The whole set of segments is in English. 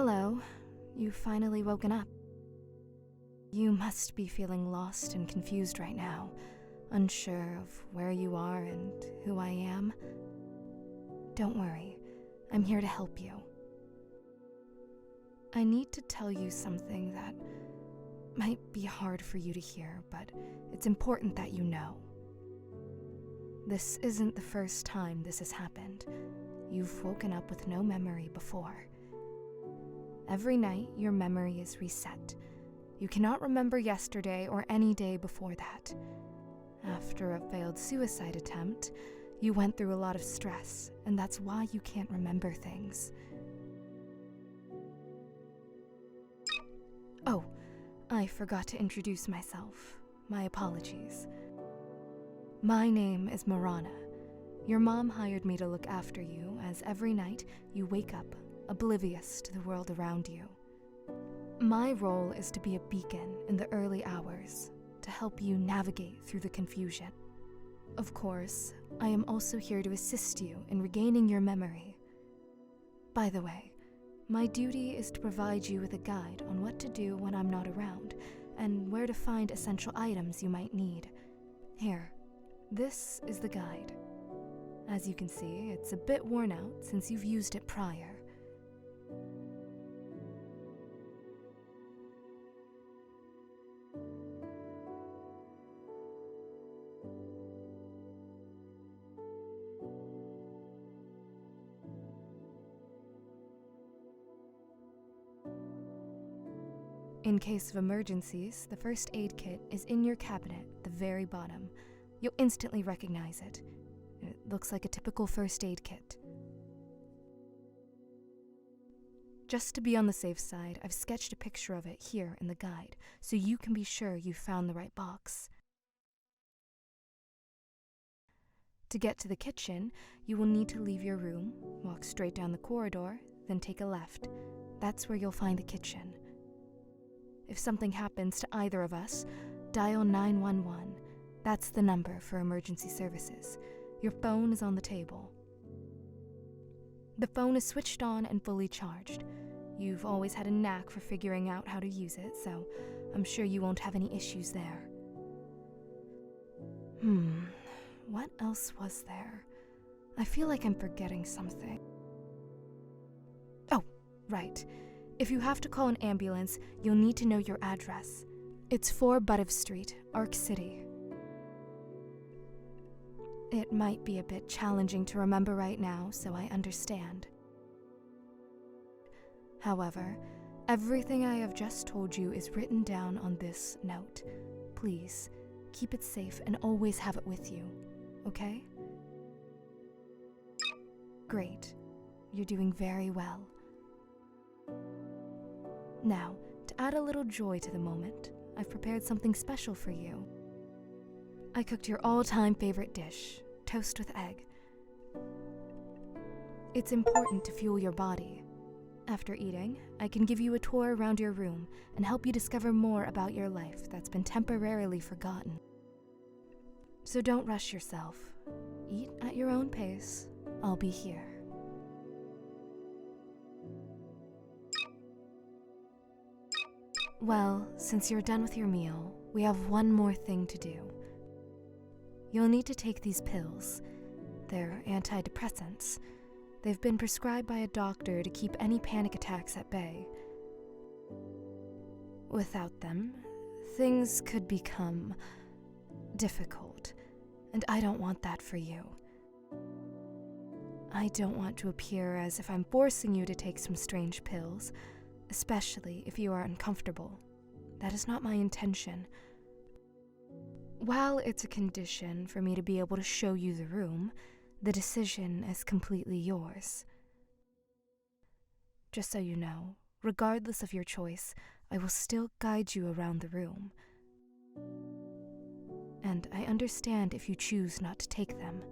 Hello. You've finally woken up. You must be feeling lost and confused right now, unsure of where you are and who I am. Don't worry, I'm here to help you. I need to tell you something that might be hard for you to hear, but it's important that you know. This isn't the first time this has happened. You've woken up with no memory before. Every night, your memory is reset. You cannot remember yesterday or any day before that. After a failed suicide attempt, you went through a lot of stress, and that's why you can't remember things. Oh, I forgot to introduce myself. My apologies. My name is Marana. Your mom hired me to look after you, as every night you wake up oblivious to the world around you. My role is to be a beacon in the early hours, to help you navigate through the confusion. Of course, I am also here to assist you in regaining your memory. By the way, my duty is to provide you with a guide on what to do when I'm not around, and where to find essential items you might need. Here, this is the guide. As you can see, it's a bit worn out since you've used it prior. In case of emergencies, the first aid kit is in your cabinet at the very bottom. You'll instantly recognize it. It looks like a typical first aid kit. Just to be on the safe side, I've sketched a picture of it here in the guide, so you can be sure you've found the right box. To get to the kitchen, you will need to leave your room, walk straight down the corridor, then take a left. That's where you'll find the kitchen. If something happens to either of us, dial 911. That's the number for emergency services. Your phone is on the table. The phone is switched on and fully charged. You've always had a knack for figuring out how to use it, so I'm sure you won't have any issues there. What else was there? I feel like I'm forgetting something. Oh, right. If you have to call an ambulance, you'll need to know your address. It's 4 Buttiff Street, Arc City. It might be a bit challenging to remember right now, so I understand. However, everything I have just told you is written down on this note. Please, keep it safe and always have it with you, okay? Great. You're doing very well. Now, to add a little joy to the moment, I've prepared something special for you. I cooked your all-time favorite dish, toast with egg. It's important to fuel your body. After eating, I can give you a tour around your room and help you discover more about your life that's been temporarily forgotten. So don't rush yourself. Eat at your own pace. I'll be here. Well, since you're done with your meal, we have one more thing to do. You'll need to take these pills. They're antidepressants. They've been prescribed by a doctor to keep any panic attacks at bay. Without them, things could become difficult, and I don't want that for you. I don't want to appear as if I'm forcing you to take some strange pills, especially if you are uncomfortable. That is not my intention. While it's a condition for me to be able to show you the room, the decision is completely yours. Just so you know, regardless of your choice, I will still guide you around the room. And I understand if you choose not to take them.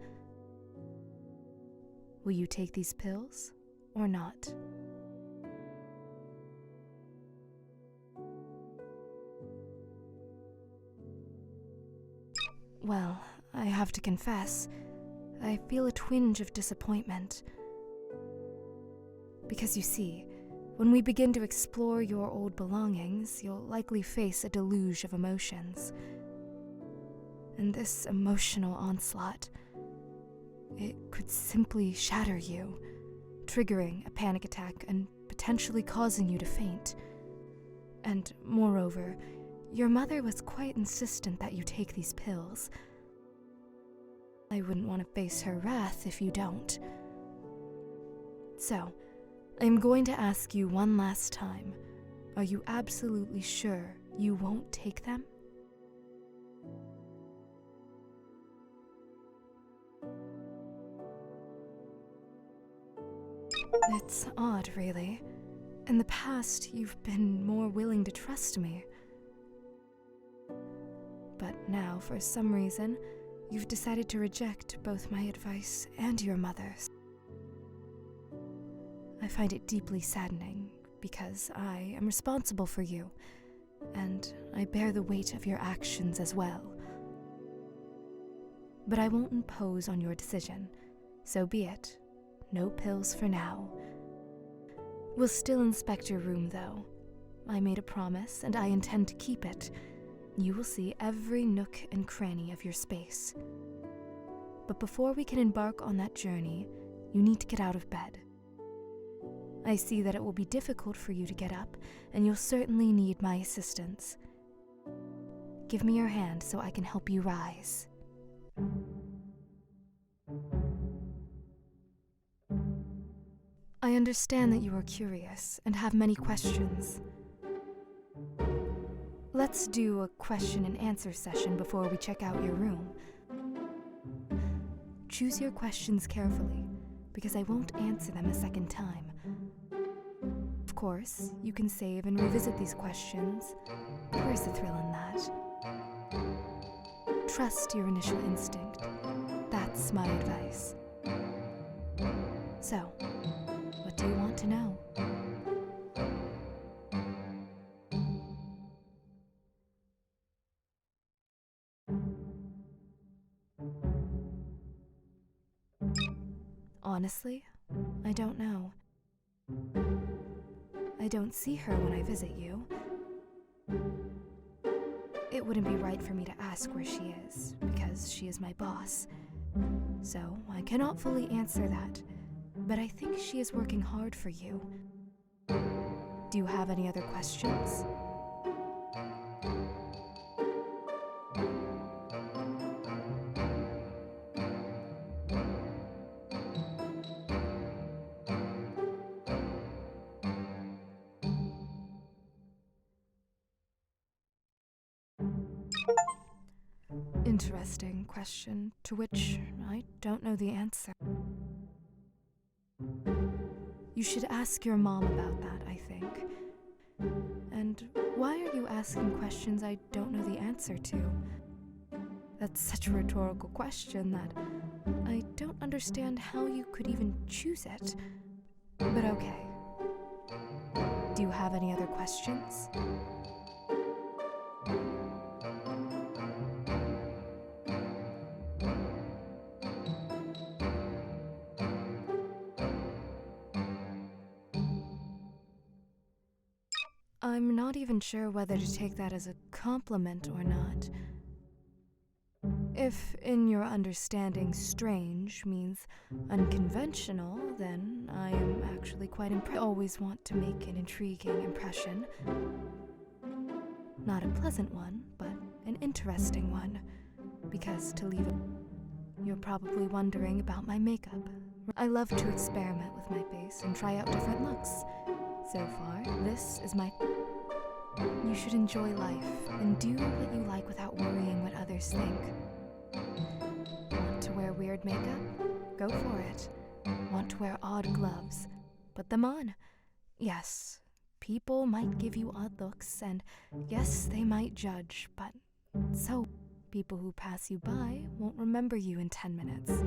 Will you take these pills or not? Well, I have to confess, I feel a twinge of disappointment. Because you see, When we begin to explore your old belongings, you'll likely face a deluge of emotions. And this emotional onslaught, it could simply shatter you, triggering a panic attack and potentially causing you to faint. And moreover, your mother was quite insistent that you take these pills. I wouldn't want to face her wrath if you don't. So, I'm going to ask you one last time. Are you absolutely sure you won't take them? It's odd, really. In the past, you've been more willing to trust me. But now, for some reason, you've decided to reject both my advice and your mother's. I find it deeply saddening, because I am responsible for you, and I bear the weight of your actions as well. But I won't impose on your decision, so be it. No pills for now. We'll still inspect your room, though. I made a promise, and I intend to keep it. You will see every nook and cranny of your space. But before we can embark on that journey, you need to get out of bed. I see that it will be difficult for you to get up, and you'll certainly need my assistance. Give me your hand so I can help you rise. I understand that you are curious and have many questions. Let's do a question and answer session before we check out your room. Choose your questions carefully, because I won't answer them a second time. Of course, you can save and revisit these questions. Where's the thrill in that? Trust your initial instinct. That's my advice. So, what do you want to know? Honestly, I don't know. I don't see her when I visit you. It wouldn't be right for me to ask where she is, because she is my boss. So I cannot fully answer that, but I think she is working hard for you. Do you have any other questions? Interesting question, to which I don't know the answer. You should ask your mom about that, I think. And why are you asking questions I don't know the answer to? That's such a rhetorical question that I don't understand how you could even choose it. But okay. Do you have any other questions? I'm not even sure whether to take that as a compliment or not. If, in your understanding, strange means unconventional, then I am actually quite impressed. I always want to make an intriguing impression. Not a pleasant one, but an interesting one. Because to leave it, you're probably wondering about my makeup. I love to experiment with my face and try out different looks. So far, this is my... You should enjoy life and do what you like without worrying what others think. Want to wear weird makeup? Go for it. Want to wear odd gloves? Put them on. Yes, people might give you odd looks, and yes, they might judge, but so people who pass you by won't remember you in 10 minutes.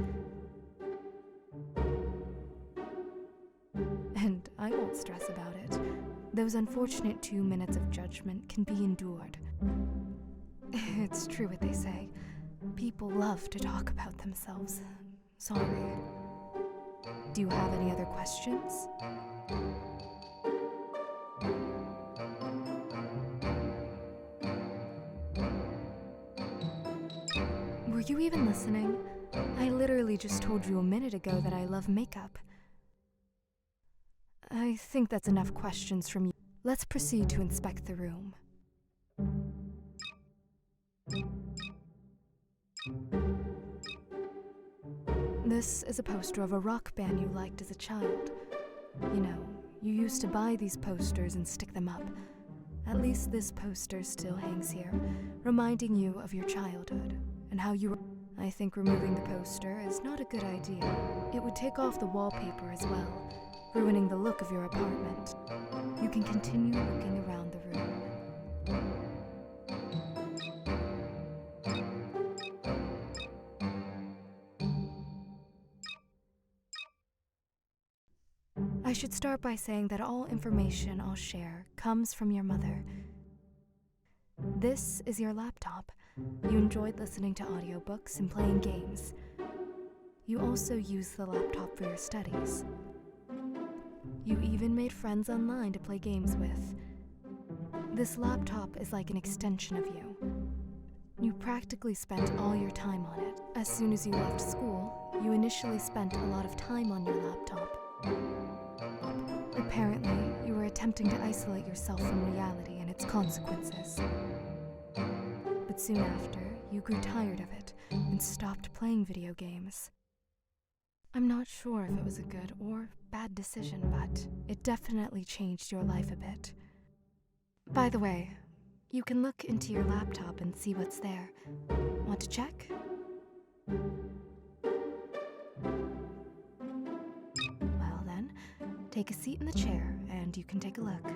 And I won't stress about it. Those unfortunate 2 minutes of judgment can be endured. It's true what they say. People love to talk about themselves. Sorry. Do you have any other questions? even listening? I literally just told you a minute ago that I love makeup. I think that's enough questions from you. Let's proceed to inspect the room. This is a poster of a rock band you liked as a child. You know, you used to buy these posters and stick them up. At least this poster still hangs here, reminding you of your childhood and how you were. I think removing the poster is not a good idea. It would take off the wallpaper as well, ruining the look of your apartment. You can continue looking around the room. I should start by saying that all information I'll share comes from your mother. This is your laptop. You enjoyed listening to audiobooks and playing games. You also use the laptop for your studies. You even made friends online to play games with. This laptop is like an extension of you. You practically spent all your time on it. As soon as you left school, you initially spent a lot of time on your laptop. Apparently, you were attempting to isolate yourself from reality and its consequences. But soon after, you grew tired of it and stopped playing video games. I'm not sure if it was a good or bad decision, but it definitely changed your life a bit. By the way, you can look into your laptop and see what's there. Want to check? Well then, take a seat in the chair and you can take a look.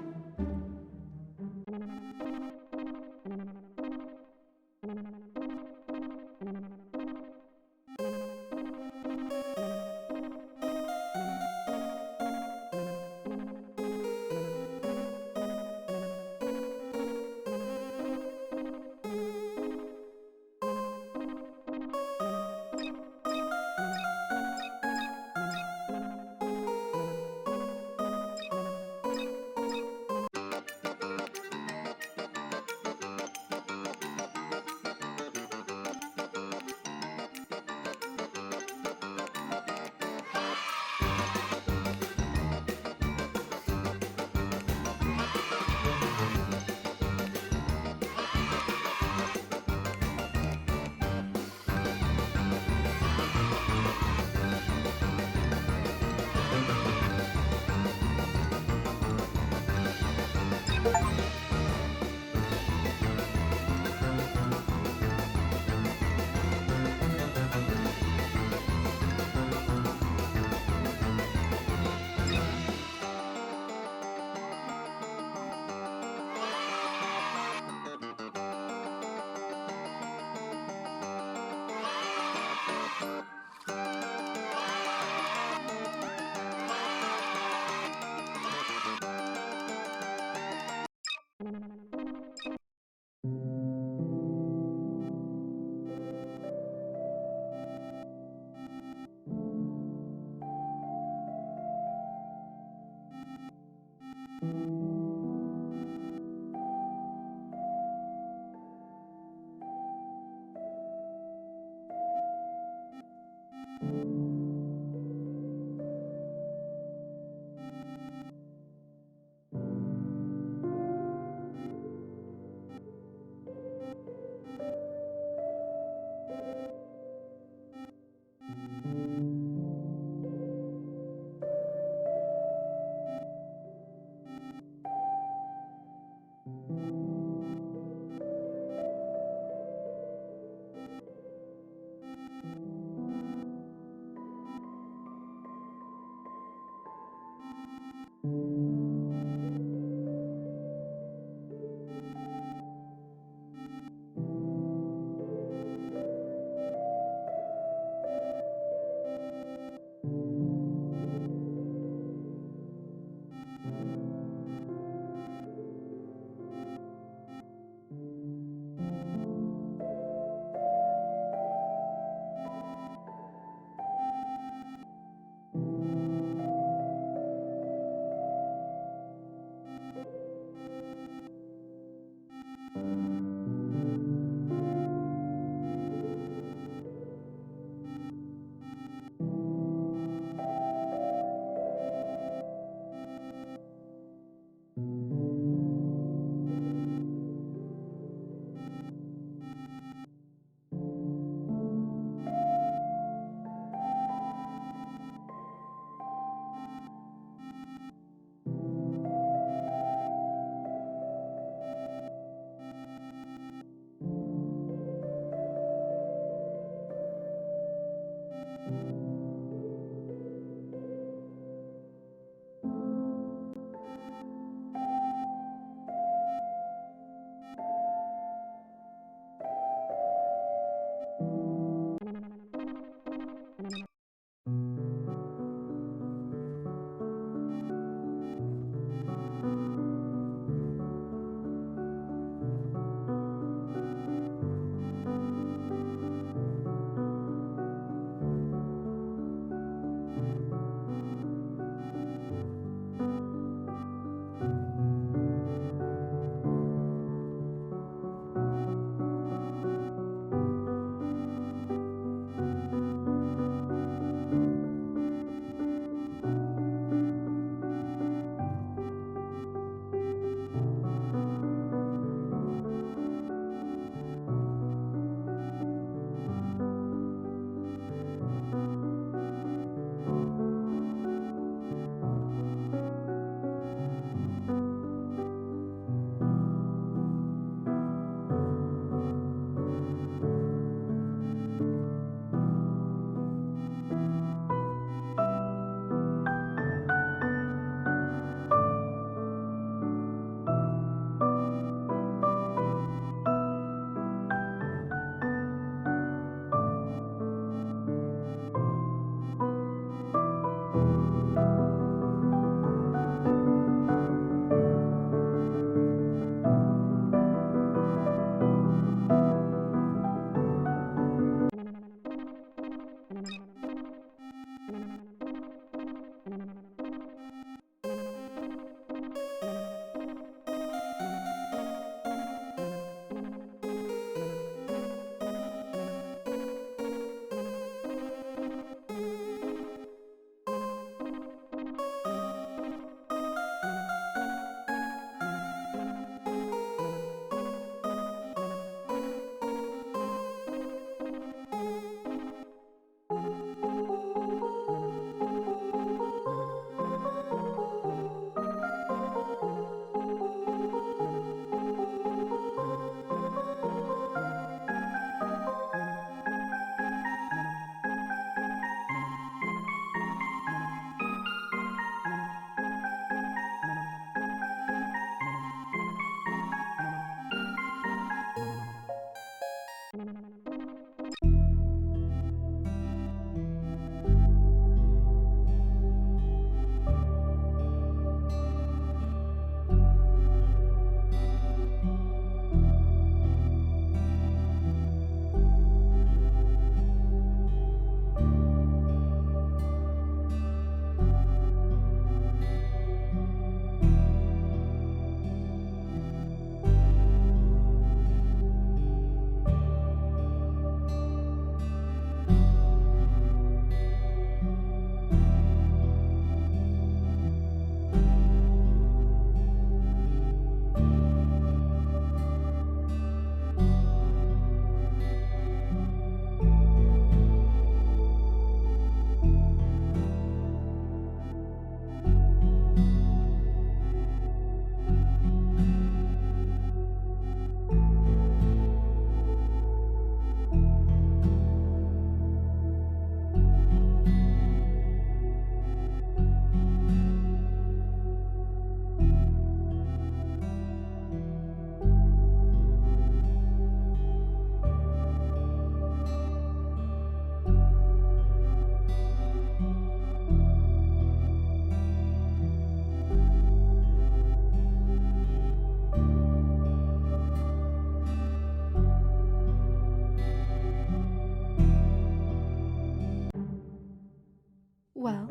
Well,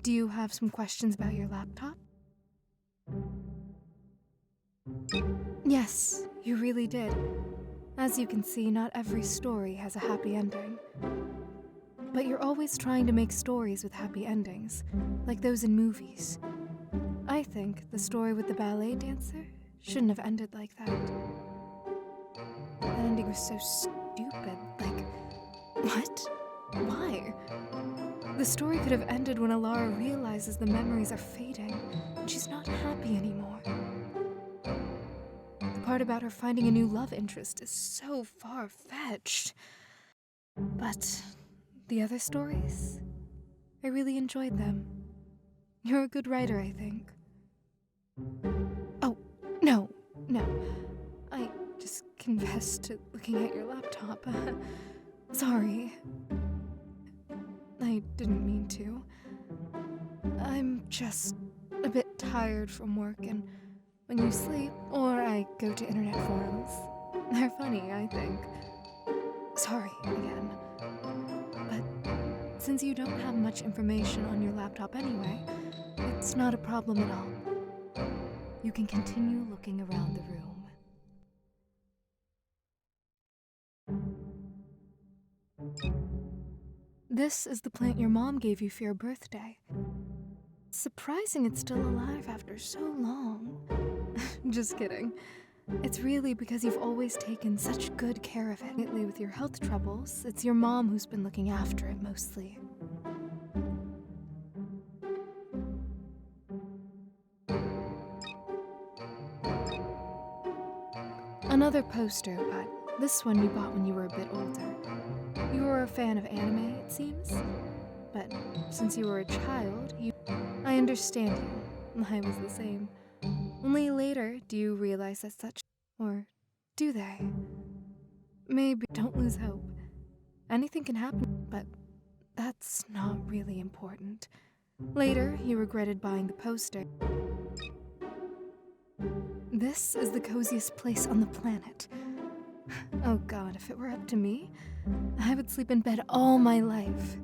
do you have some questions about your laptop? Yes, you really did. As you can see, not every story has a happy ending. But you're always trying to make stories with happy endings, like those in movies. I think the story with the ballet dancer shouldn't have ended like that. That ending was so stupid, like, what? Why? The story could have ended when Alara realizes the memories are fading, and she's not happy anymore. The part about her finding a new love interest is so far-fetched. But the other stories? I really enjoyed them. You're a good writer, I think. Oh, no. I just confessed to looking at your laptop. Sorry. I didn't mean to. I'm just a bit tired from work, and when you sleep, or I go to internet forums, they're funny, I think. Sorry again. But since you don't have much information on your laptop anyway, it's not a problem at all. You can continue looking around the room. This is the plant your mom gave you for your birthday. It's surprising it's still alive after so long. Just kidding. It's really because you've always taken such good care of it. Lately, with your health troubles, it's your mom who's been looking after it mostly. Another poster, but this one you bought when you were a bit older. You were a fan of anime, it seems? But since you were a child, I understand you. I was the same. Only later do you realize that such... Or do they? Maybe. Don't lose hope. Anything can happen, but that's not really important. Later, you regretted buying the poster. This is the coziest place on the planet. Oh god, if it were up to me, I would sleep in bed all my life.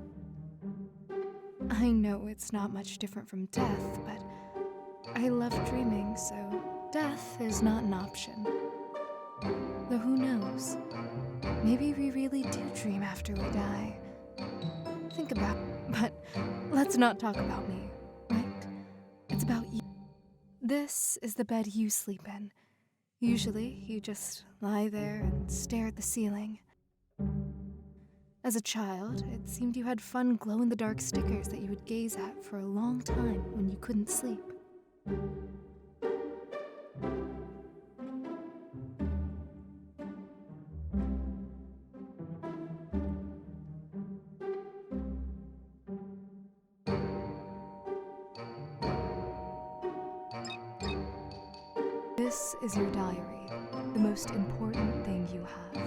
I know it's not much different from death, but I love dreaming, so death is not an option. Though who knows? Maybe we really do dream after we die. Think about it, but let's not talk about me, right? It's about you. This is the bed you sleep in. Usually, you just lie there and stare at the ceiling. As a child, it seemed you had fun glow-in-the-dark stickers that you would gaze at for a long time when you couldn't sleep. This is your diary, the most important thing you have.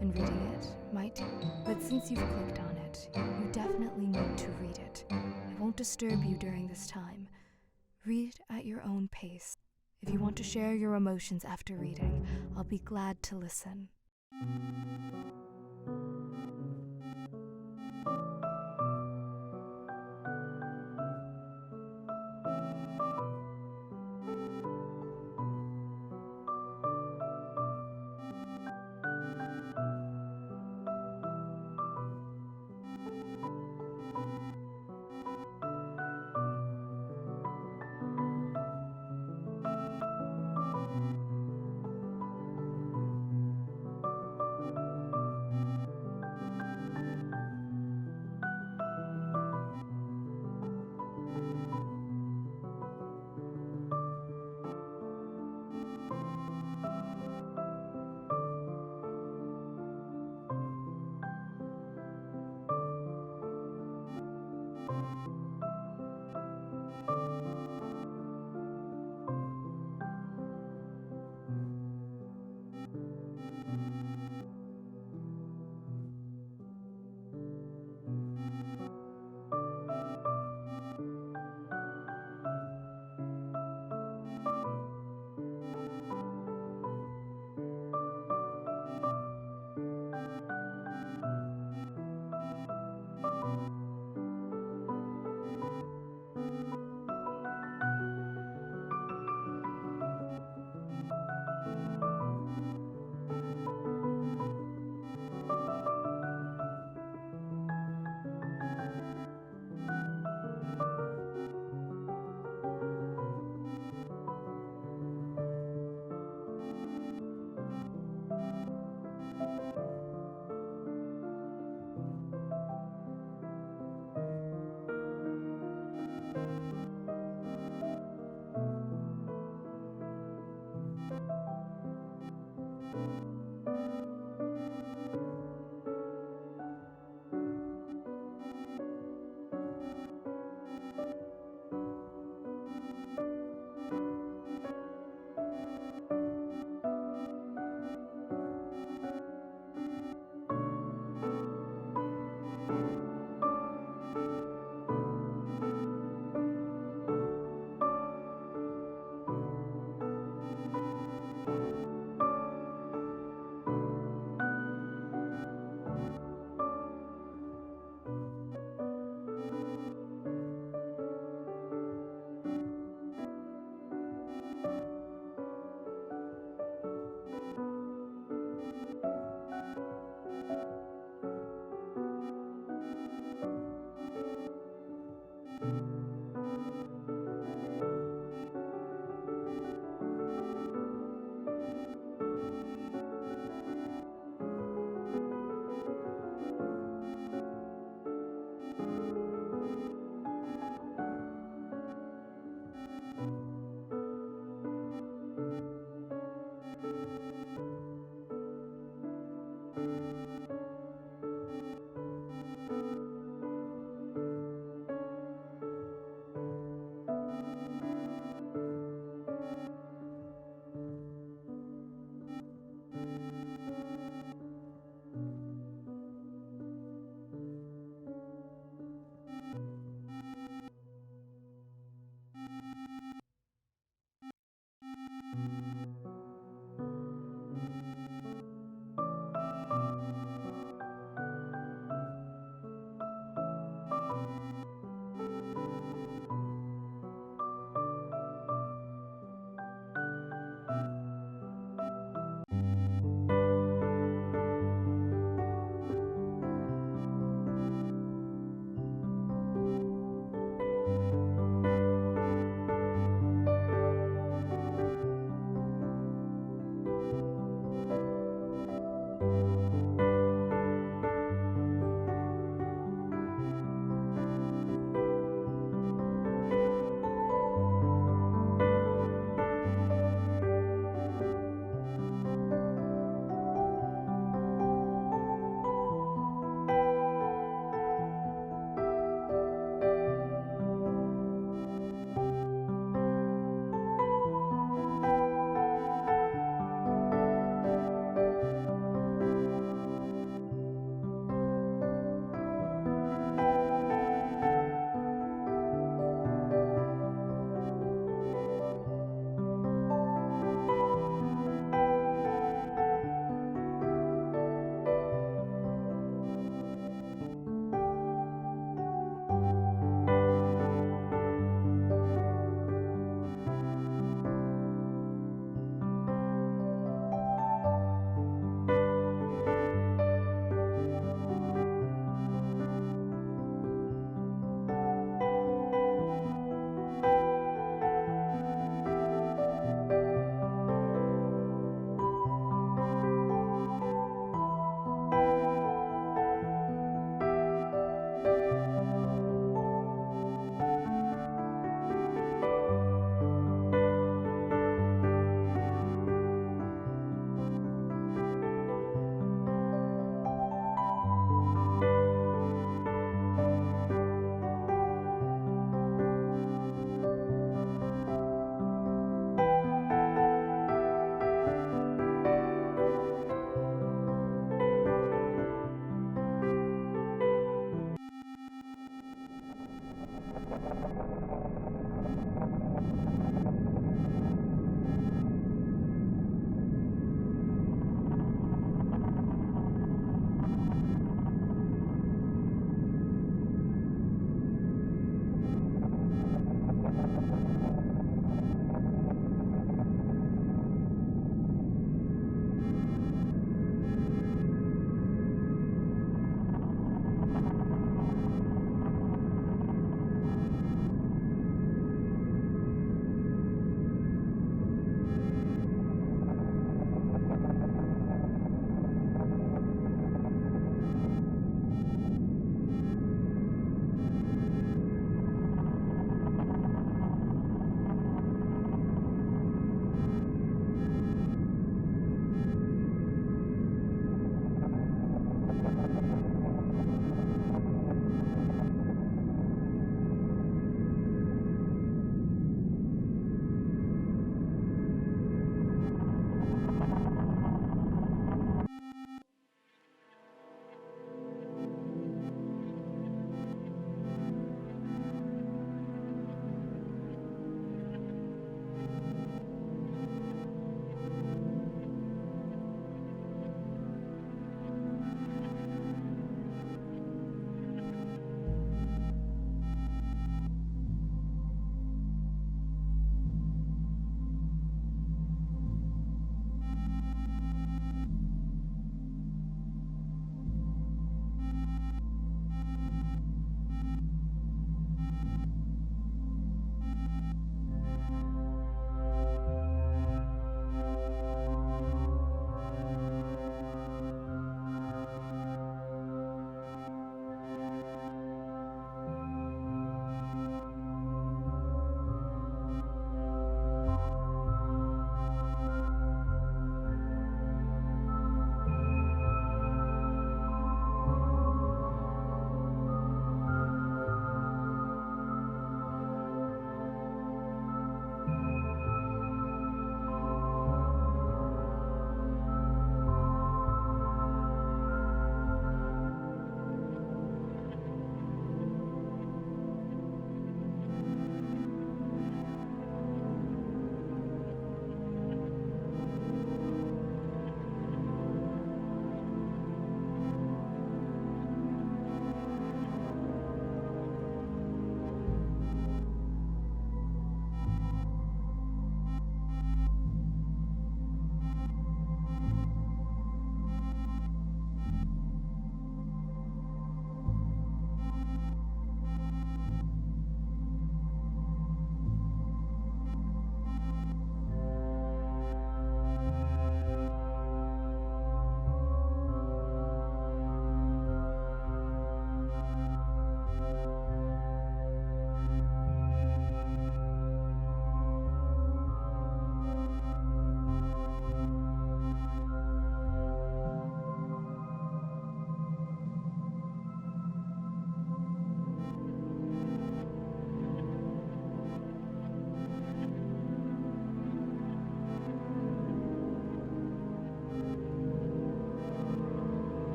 And reading it might, but since you've clicked on it, you definitely need to read it. I won't disturb you during this time. Read at your own pace. If you want to share your emotions after reading, I'll be glad to listen.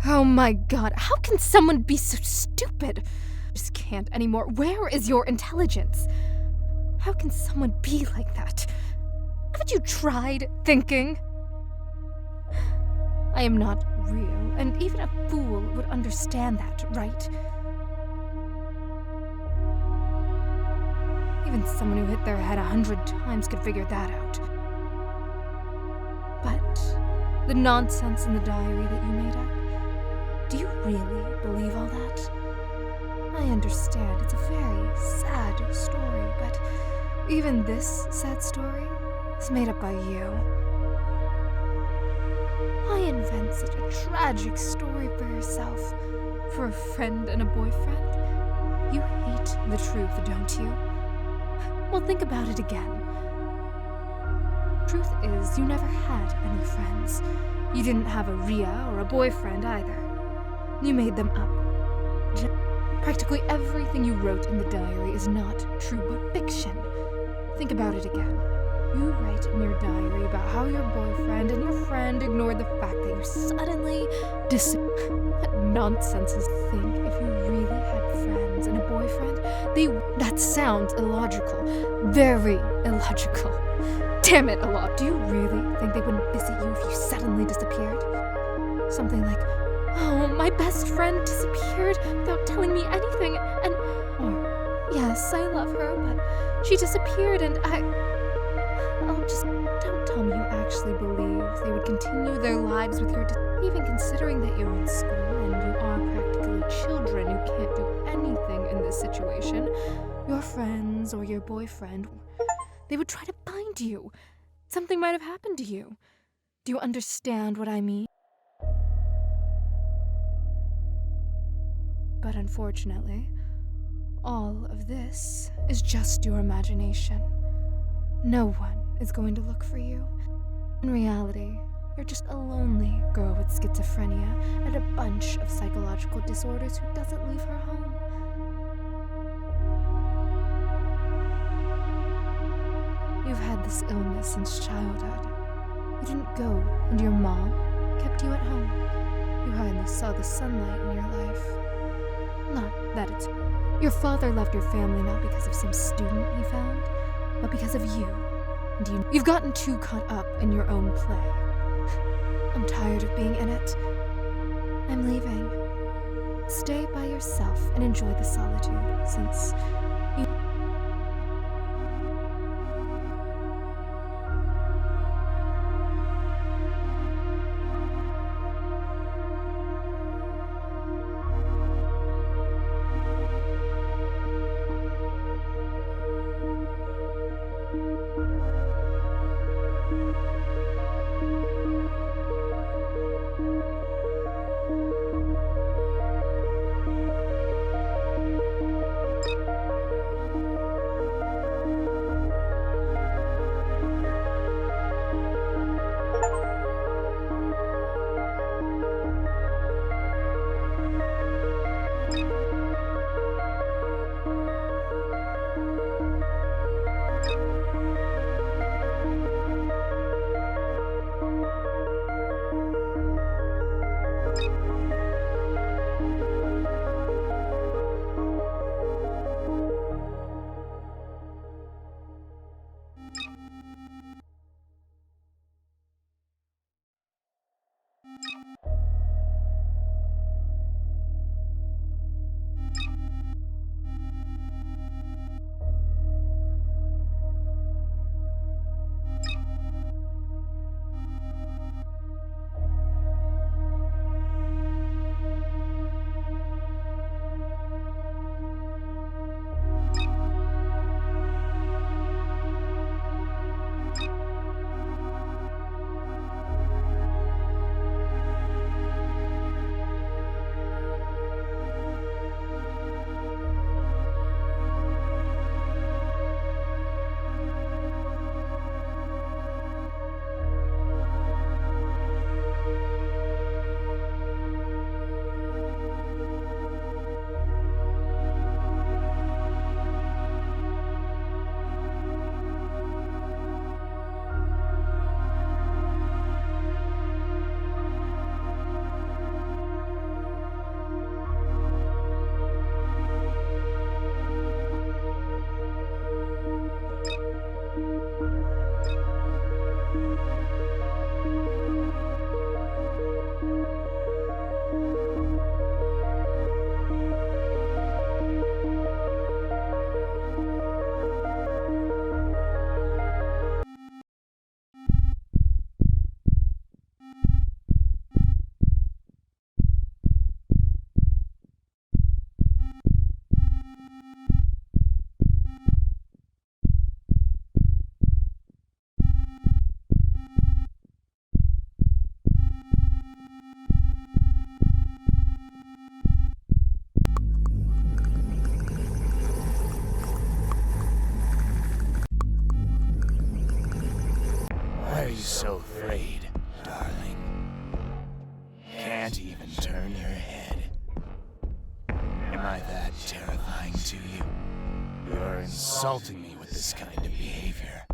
Oh my god, how can someone be so stupid? I just can't anymore. Where is your intelligence? How can someone be like that? Haven't you tried thinking? I am not real, and even a fool would understand that, right? Even someone who hit their head 100 times could figure that out. But the nonsense in the diary that you made up, do you really believe all that? I understand it's a very sad story, but even this sad story is made up by you. Why invent such a tragic story for yourself? For a friend and a boyfriend? You hate the truth, don't you? Well, think about it again. Truth is, you never had any friends. You didn't have a Rhea or a boyfriend either. You made them up. Practically everything you wrote in the diary is not true but fiction. Think about it again. You write in your diary about how your boyfriend and your friend ignored the fact that you suddenly disappeared. What nonsense is think if you really had friends and a boyfriend? That sounds illogical. Very illogical. Damn it, do you really think they wouldn't visit you if you suddenly disappeared? Something like, oh, my best friend disappeared without telling me anything, and... Or, yes, I love her, but she disappeared and Oh, just don't tell me you actually believe they would continue their lives with your... Even considering that you're in school and you are practically children who can't do anything in this situation, your friends or your boyfriend, they would try to find you. Something might have happened to you. Do you understand what I mean? But unfortunately, all of this is just your imagination. No one is going to look for you. In reality, you're just a lonely girl with schizophrenia and a bunch of psychological disorders who doesn't leave her home. You've had this illness since childhood. You didn't go, and your mom kept you at home. You hardly saw the sunlight in your life. Not that it's... Your father left your family not because of some student he found, but because of you. And you've gotten too caught up in your own play. I'm tired of being in it. I'm leaving. Stay by yourself and enjoy the solitude, since you... so afraid, darling? Can't even turn your head. Am I that terrifying to you? You're insulting me with this kind of behavior.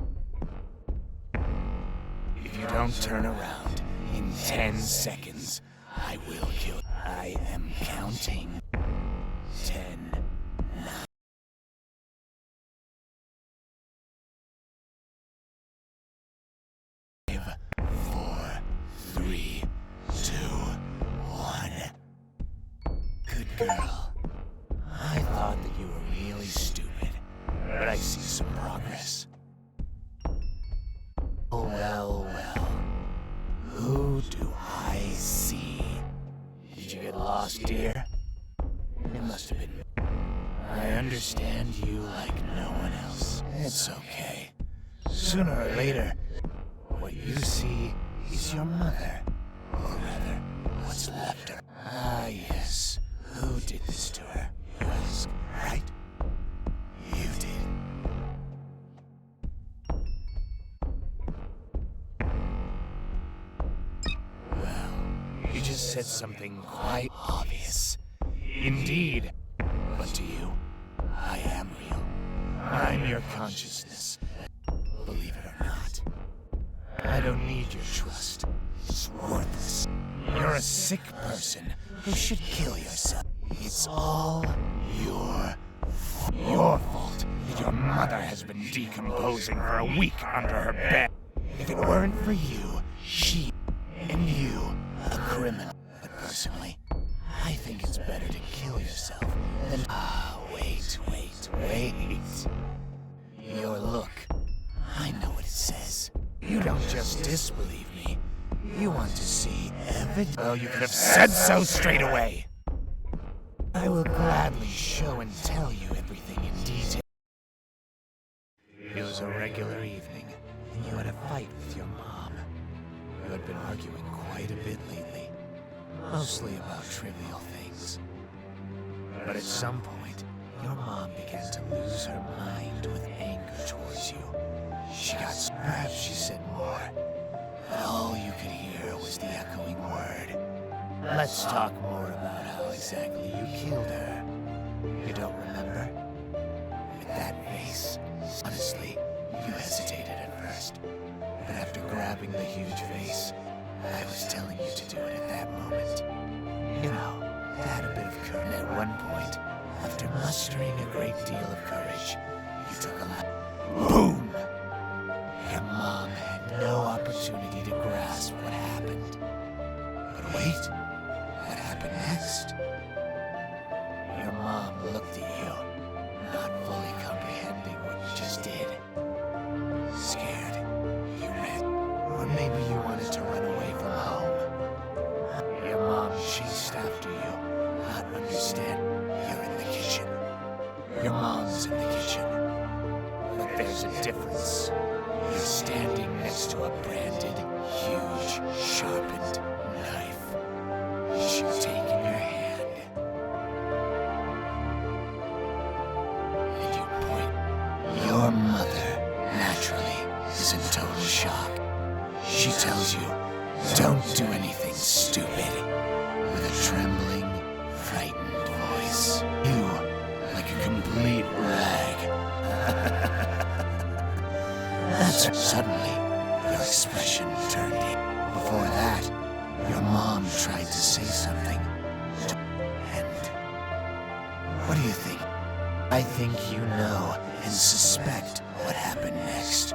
If you don't turn around in 10 seconds, I will kill. I am counting. 10, 9. 5, 4, 3, 2, 1. Good girl. I thought that you were really stupid, but I see some progress. Oh, well, well. Who do I see? Did you get lost, dear? It must have been. I understand you like no one else. It's okay. Sooner or later, what you see is your mother. Or rather, what's left of her. Ah, yes. Who did this to her, you ask, right? You did. Well, you just said something quite obvious. Indeed. But to you, I am real. I'm your consciousness. Believe it or not. I don't need your trust. It's worthless. You're a sick person who should kill yourself. It's all your fault that your mother has been decomposing for a week under her bed. If it weren't for you, she and you, a criminal. But personally, I think it's better to kill yourself than... Ah, wait. Your look. I know what it says. You don't just disbelieve me. You want to see evidence. Well, you could have said so straight away. I will gladly show and tell you everything in detail. It was a regular evening, and you had a fight with your mom. You had been arguing quite a bit lately, mostly about trivial things. But at some point, your mom began to lose her mind with anger towards you. She got... Perhaps she said more, but all you could hear was the echoing word. Let's talk more about how exactly you killed her. You don't remember? With that face? Honestly, you hesitated at first. But after grabbing the huge vase, I was telling you to do it at that moment. You know, I had a bit of courage. At one point, after mustering a great deal of courage, you took a lap. Boom! Your mom had no opportunity to grasp what happened. But wait, what happened next? Your mom looked at you, not fully comprehending what you just did. Scared, you ran. Or maybe you wanted to run away from home. Your mom chased after you, not understanding you're in the kitchen. Your mom's in the kitchen. But there's a difference. You're standing next to a branded, huge, sharpened knife. You take in your hand. And you point. Your mother, naturally, is in total shock. She tells you, don't do anything stupid. With a trembling, frightened voice. You, like a complete rag. That's suddenly, your expression turned in. Before that, your mom tried to say something. And what do you think? I think you know and suspect what happened next.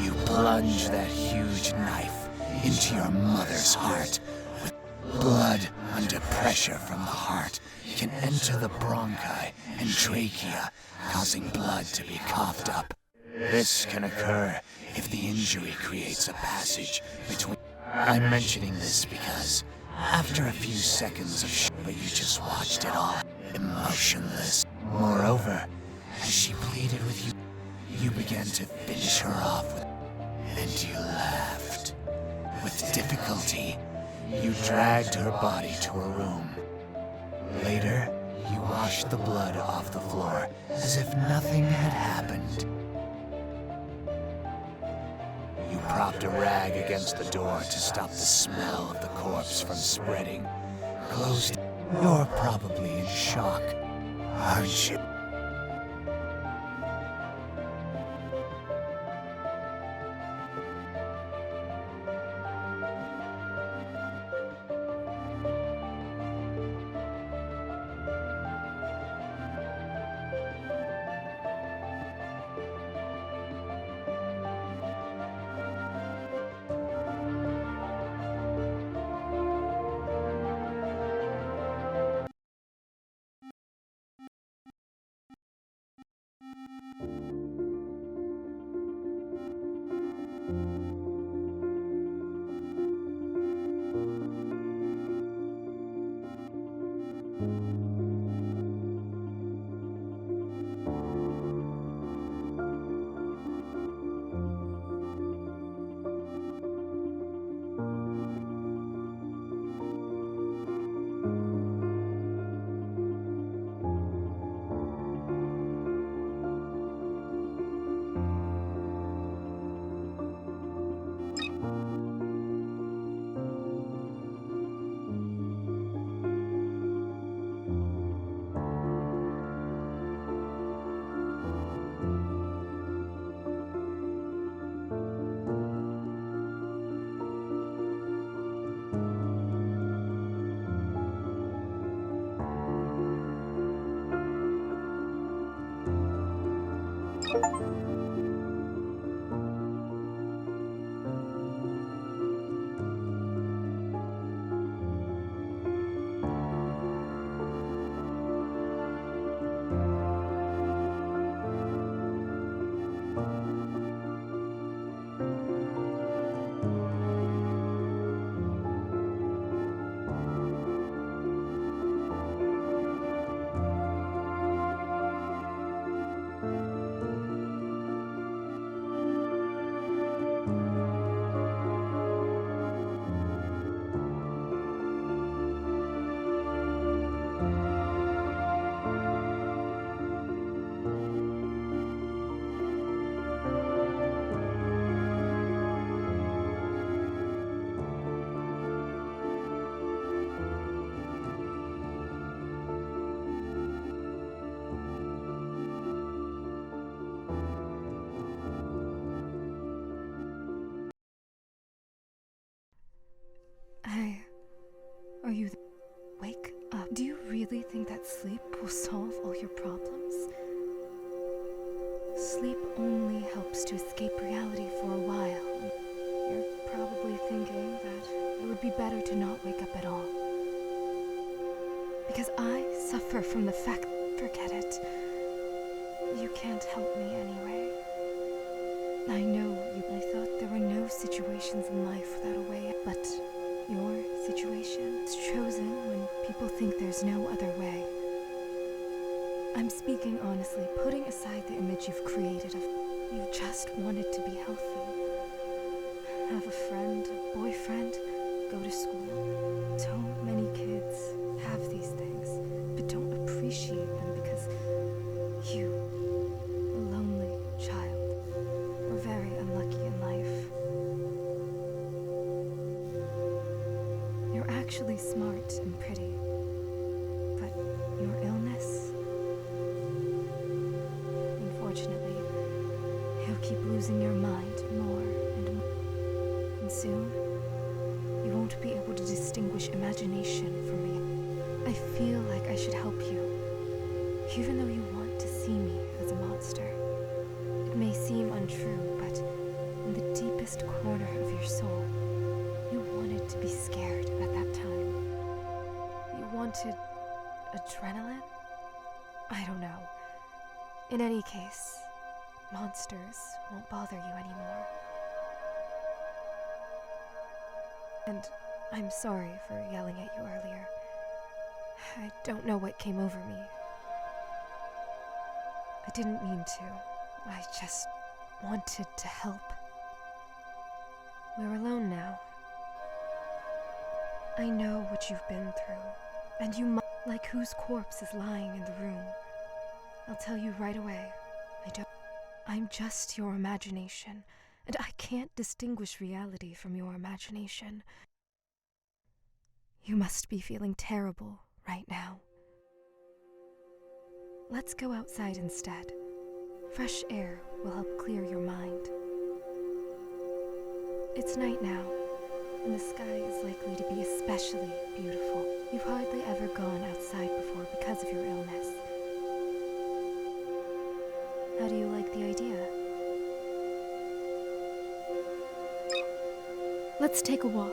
You plunge that huge knife into your mother's heart. With blood under pressure from the heart can enter the bronchi and trachea, causing blood to be coughed up. This can occur if the injury creates a passage between... I'm mentioning this because after a few seconds of but you just watched it all, emotionless. Moreover, as she pleaded with you, you began to finish her off with... And you laughed. With difficulty, you dragged her body to a room. Later, you washed the blood off the floor as if nothing had happened. You propped a rag against the door to stop the smell of the corpse from spreading. Closed. You're probably in shock, aren't you? Are you wake up? Do you really think that sleep will solve all your problems? Sleep only helps to escape reality for a while. You're probably thinking that it would be better to not wake up at all. Because I suffer from the fact, forget it. You can't help me anyway. I know I thought there were no situations in life without a way, but your situation is chosen when people think there's no other way. I'm speaking honestly, putting aside the image you've created of you just wanted to be healthy. Have a friend, a boyfriend, go to school. So many kids have these things, but don't appreciate them because you, a lonely child, were very unlucky in life. You're actually smart and pretty, but your illness, unfortunately, you'll keep losing your mind more and more. And soon, you won't be able to distinguish imagination from reality. I feel like I should help you, even though you want to see me as a monster. It may seem untrue, but in the deepest corner of your soul, you wanted to be scared at that time. You wanted adrenaline? I don't know. In any case, monsters won't bother you anymore. And I'm sorry for yelling at you earlier. I don't know what came over me. I didn't mean to. I just wanted to help. We're alone now. I know what you've been through, and you might like whose corpse is lying in the room. I'll tell you right away. I'm just your imagination, and I can't distinguish reality from your imagination. You must be feeling terrible right now. Let's go outside instead. Fresh air will help clear your mind. It's night now, and the sky is likely to be especially beautiful. You've hardly ever gone outside before because of your illness. How do you like the idea? Let's take a walk.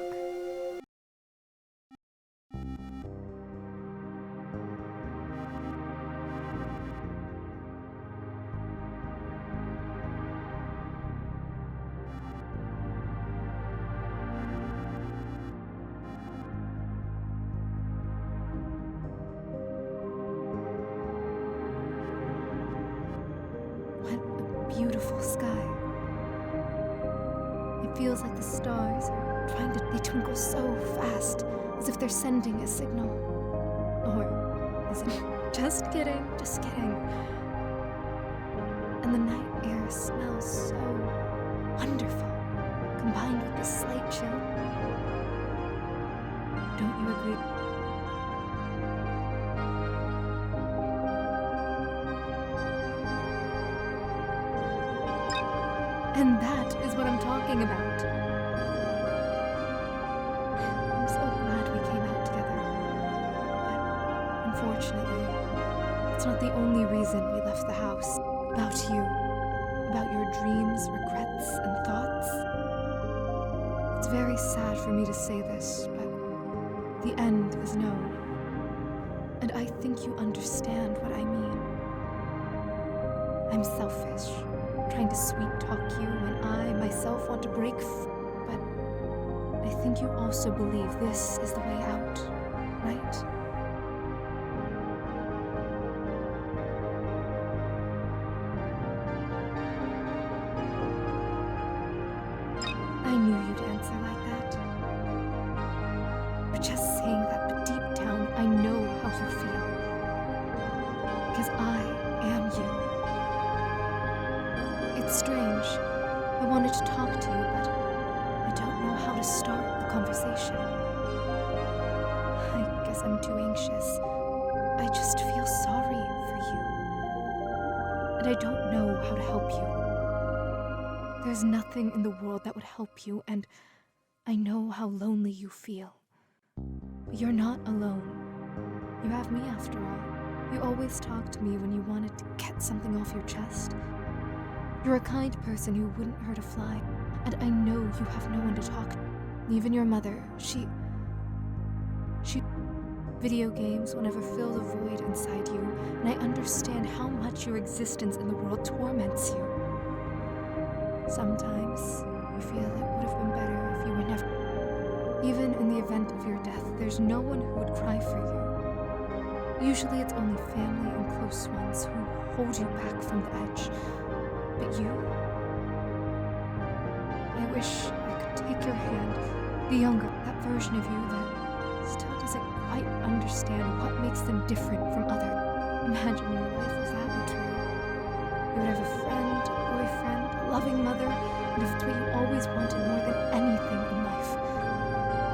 Beautiful sky. It feels like the stars are they twinkle so fast, as if they're sending a signal. Or is it? Just kidding, just kidding. And the night air smells so wonderful, combined with the slight chill. Don't you agree? And that is what I'm talking about. I'm so glad we came out together. But unfortunately, it's not the only reason we left the house. About you. About your dreams, regrets, and thoughts. It's very sad for me to say this, but the end is known. And I think you understand what I mean. I'm selfish, trying to sweet-talk you when I myself want to break but I think you also believe this is the way out, right? I knew you'd answer like that. But just saying that, but deep down, I know how you feel. Because I am you. It's strange. I wanted to talk to you, but I don't know how to start the conversation. I guess I'm too anxious. I just feel sorry for you. And I don't know how to help you. There's nothing in the world that would help you, and I know how lonely you feel. But you're not alone. You have me after all. You always talk to me when you wanted to get something off your chest. You're a kind person who wouldn't hurt a fly, and I know you have no one to talk to. Even your mother, she video games will never fill the void inside you, and I understand how much your existence in the world torments you. Sometimes you feel it would have been better if you were never. Even in the event of your death, there's no one who would cry for you. Usually it's only family and close ones who hold you back from the edge. But you? I wish I could take your hand, the younger, that version of you that still doesn't quite understand what makes them different from others. Imagine your life if that were true. You would have a friend, a boyfriend, a loving mother, and if it's what you always wanted more than anything in life.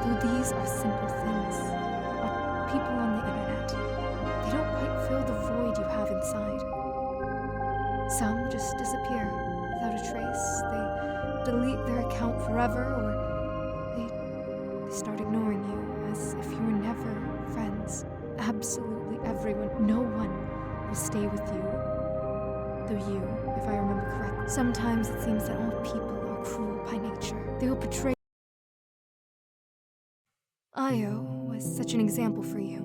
Though these are simple things, people on the internet, they don't quite fill the void you have inside. Some just disappear without a trace. They delete their account forever, or they start ignoring you as if you were never friends. Absolutely everyone, no one will stay with you. Though you, if I remember correctly, sometimes it seems that all people are cruel by nature. They will betray. Io was such an example for you.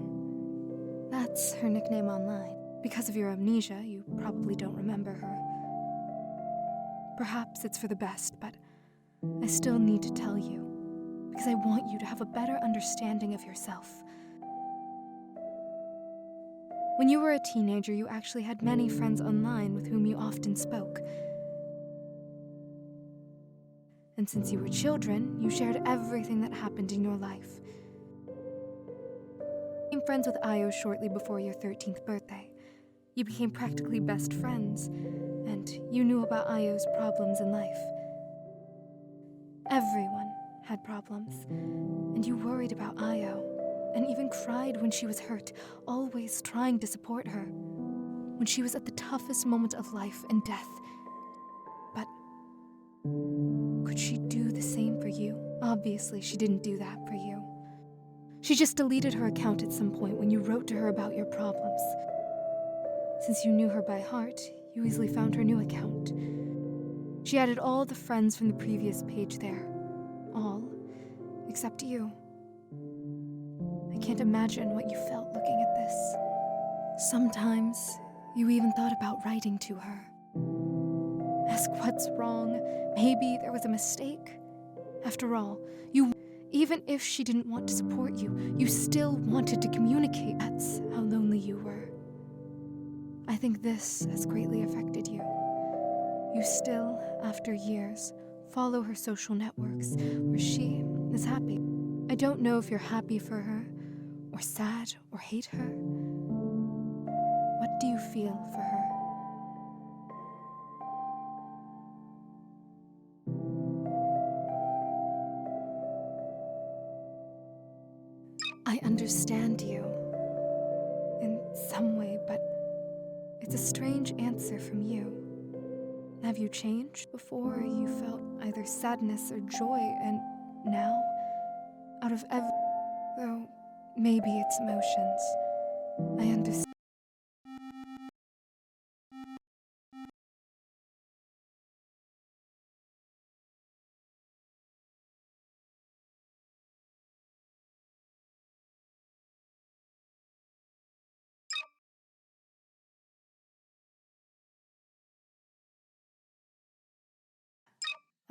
That's her nickname online. Because of your amnesia, you probably don't remember her. Perhaps it's for the best, but I still need to tell you, because I want you to have a better understanding of yourself. When you were a teenager, you actually had many friends online with whom you often spoke. And since you were children, you shared everything that happened in your life. You became friends with Io shortly before your 13th birthday. You became practically best friends, and you knew about Io's problems in life. Everyone had problems, and you worried about Io, and even cried when she was hurt, always trying to support her, when she was at the toughest moment of life and death. But could she do the same for you? Obviously, she didn't do that for you. She just deleted her account at some point when you wrote to her about your problems. Since you knew her by heart, you easily found her new account. She added all the friends from the previous page there. All, except you. I can't imagine what you felt looking at this. Sometimes, you even thought about writing to her. Ask what's wrong. Maybe there was a mistake. After all, even if she didn't want to support you, you still wanted to communicate. That's how lonely you were. I think this has greatly affected you. You still, after years, follow her social networks, where she is happy. I don't know if you're happy for her, or sad, or hate her. What do you feel for her? I understand you, in some way, but it's a strange answer from you. Have you changed? Before, you felt either sadness or joy, and now, out of though maybe it's emotions, I understand.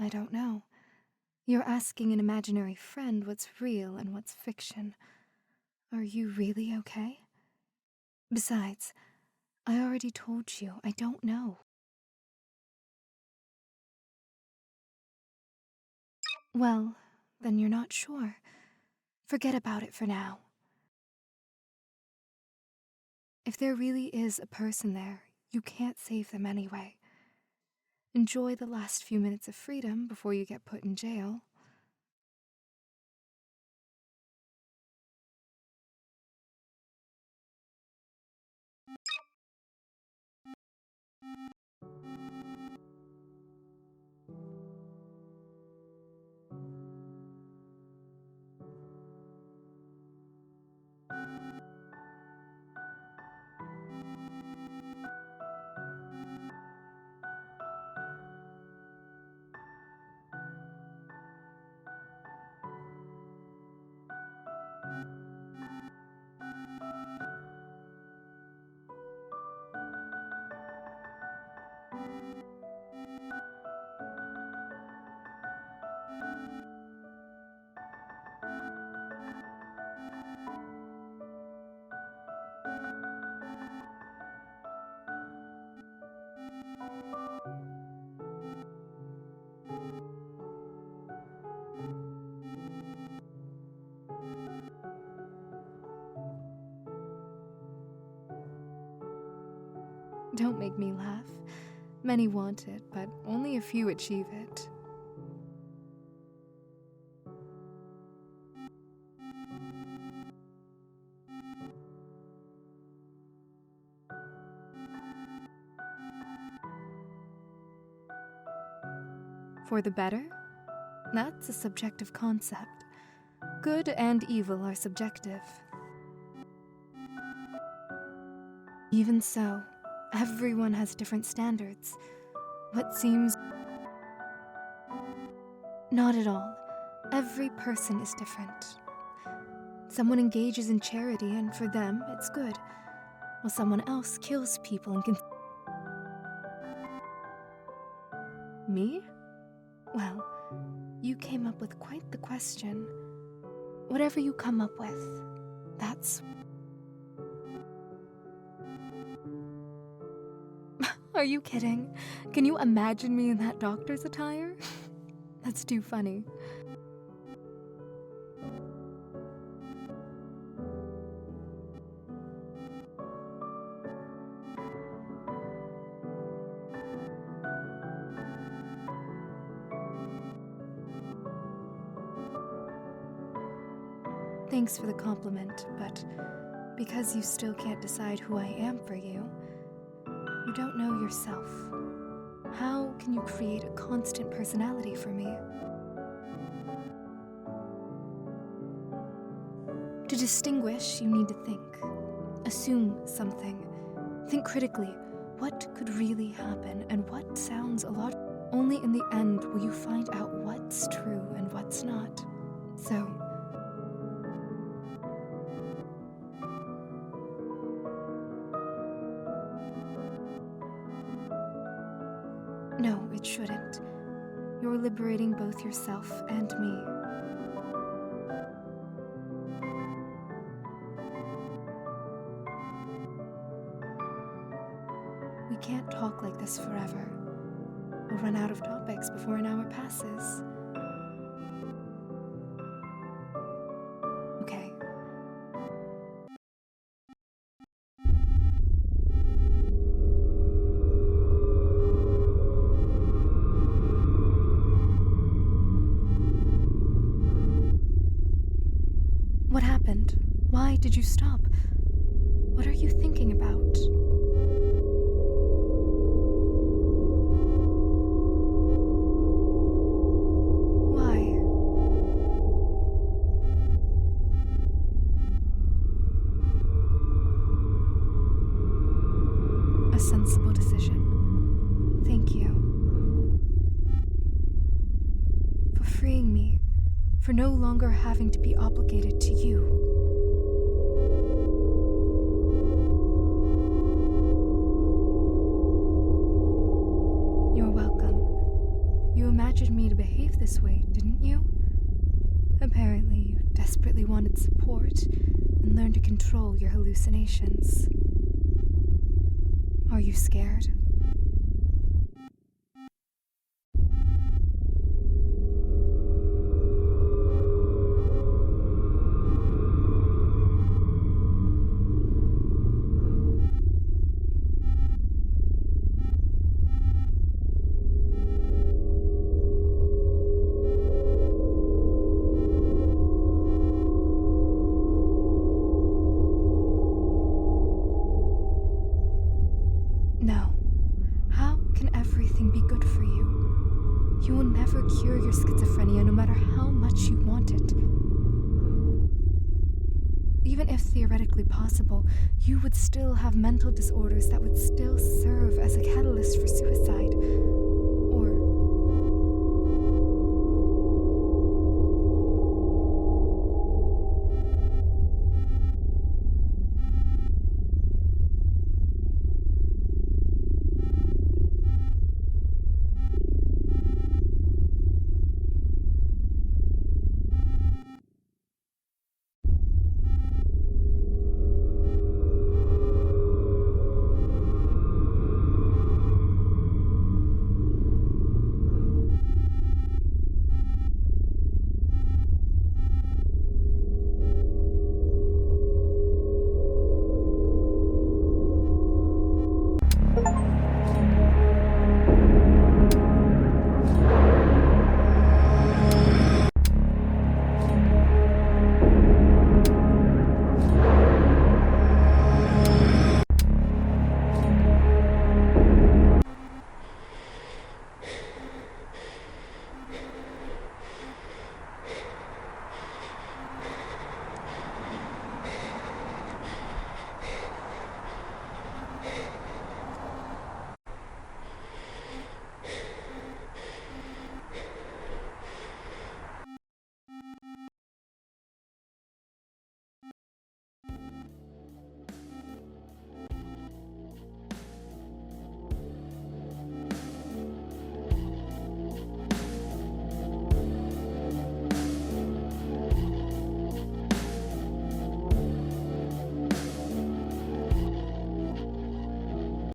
I don't know. You're asking an imaginary friend what's real and what's fiction. Are you really okay? Besides, I already told you, I don't know. Well, then you're not sure. Forget about it for now. If there really is a person there, you can't save them anyway. Enjoy the last few minutes of freedom before you get put in jail. Don't make me laugh. Many want it, but only a few achieve it. For the better? That's a subjective concept. Good and evil are subjective. Even so, everyone has different standards. What seems... Not at all. Every person is different. Someone engages in charity, and for them, it's good, while someone else kills people and can... Me? Well, you came up with quite the question. Whatever you come up with, that's... Are you kidding? Can you imagine me in that doctor's attire? That's too funny. Thanks for the compliment, but because you still can't decide who I am for you, you don't know yourself. How can you create a constant personality for me? To distinguish, you need to think. Assume something. Think critically. What could really happen and what sounds a lot? Only in the end will you find out what's true and what's not. So, no, it shouldn't. You're liberating both yourself and me. We can't talk like this forever. We'll run out of topics before an hour passes. Okay. What happened? Why did you stop? What are you thinking about? Sensible decision. Thank you. For freeing me, for no longer having to be obligated to you. You're welcome. You imagined me to behave this way, didn't you? Apparently, you desperately wanted support and learned to control your hallucinations. Are you scared? No. How can everything be good for you? You will never cure your schizophrenia no matter how much you want it. Even if theoretically possible, you would still have mental disorders that would still serve as a catalyst for suicide.